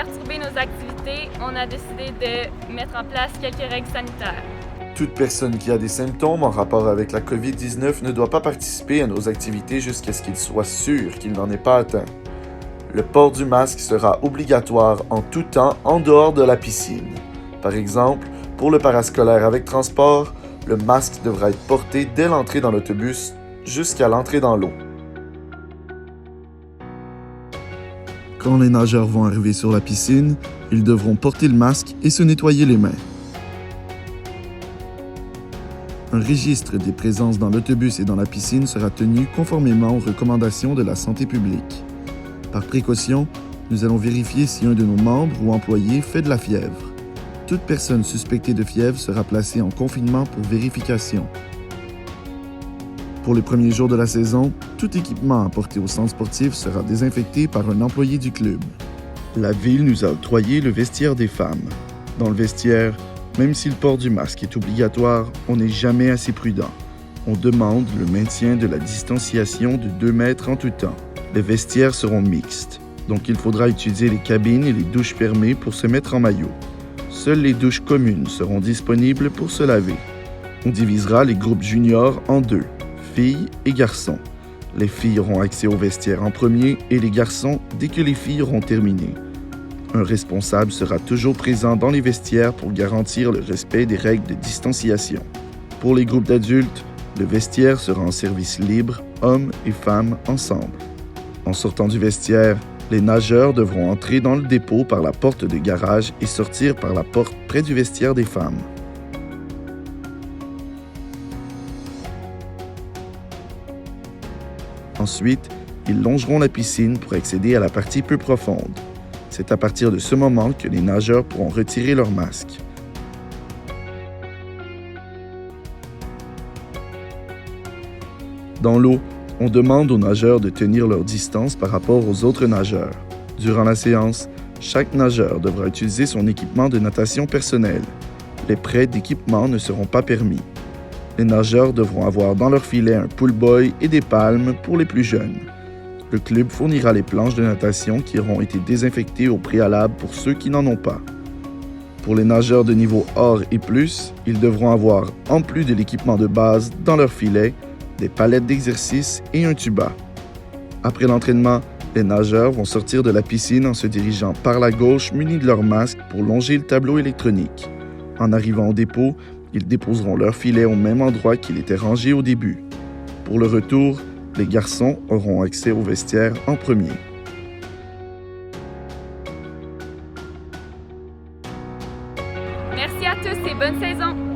perturber nos activités, on a décidé de mettre en place quelques règles sanitaires. Toute personne qui a des symptômes en rapport avec la COVID-19 ne doit pas participer à nos activités jusqu'à ce qu'il soit sûr qu'il n'en est pas atteint. Le port du masque sera obligatoire en tout temps en dehors de la piscine. Par exemple, pour le parascolaire avec transport, le masque devra être porté dès l'entrée dans l'autobus jusqu'à l'entrée dans l'eau. Quand les nageurs vont arriver sur la piscine, ils devront porter le masque et se nettoyer les mains. Un registre des présences dans l'autobus et dans la piscine sera tenu conformément aux recommandations de la santé publique. Par précaution, nous allons vérifier si un de nos membres ou employés fait de la fièvre. Toute personne suspectée de fièvre sera placée en confinement pour vérification. Pour les premiers jours de la saison, tout équipement apporté au centre sportif sera désinfecté par un employé du club. La ville nous a octroyé le vestiaire des femmes. Dans le vestiaire, même si le port du masque est obligatoire, on n'est jamais assez prudent. On demande le maintien de la distanciation de 2 mètres en tout temps. Les vestiaires seront mixtes, donc il faudra utiliser les cabines et les douches fermées pour se mettre en maillot. Seules les douches communes seront disponibles pour se laver. On divisera les groupes juniors en 2, filles et garçons. Les filles auront accès au vestiaire en premier et les garçons dès que les filles auront terminé. Un responsable sera toujours présent dans les vestiaires pour garantir le respect des règles de distanciation. Pour les groupes d'adultes, le vestiaire sera en service libre, hommes et femmes ensemble. En sortant du vestiaire, les nageurs devront entrer dans le dépôt par la porte de garage et sortir par la porte près du vestiaire des femmes. Ensuite, ils longeront la piscine pour accéder à la partie peu profonde. C'est à partir de ce moment que les nageurs pourront retirer leur masque. Dans l'eau, on demande aux nageurs de tenir leur distance par rapport aux autres nageurs. Durant la séance, chaque nageur devra utiliser son équipement de natation personnel. Les prêts d'équipement ne seront pas permis. Les nageurs devront avoir dans leur filet un pool boy et des palmes pour les plus jeunes. Le club fournira les planches de natation qui auront été désinfectées au préalable pour ceux qui n'en ont pas. Pour les nageurs de niveau or et plus, ils devront avoir, en plus de l'équipement de base, dans leur filet, des palettes d'exercice et un tuba. Après l'entraînement, les nageurs vont sortir de la piscine en se dirigeant par la gauche munis de leur masque pour longer le tableau électronique. En arrivant au dépôt, ils déposeront leur filet au même endroit qu'il était rangé au début. Pour le retour, les garçons auront accès au vestiaire en premier. Merci à tous et bonne saison!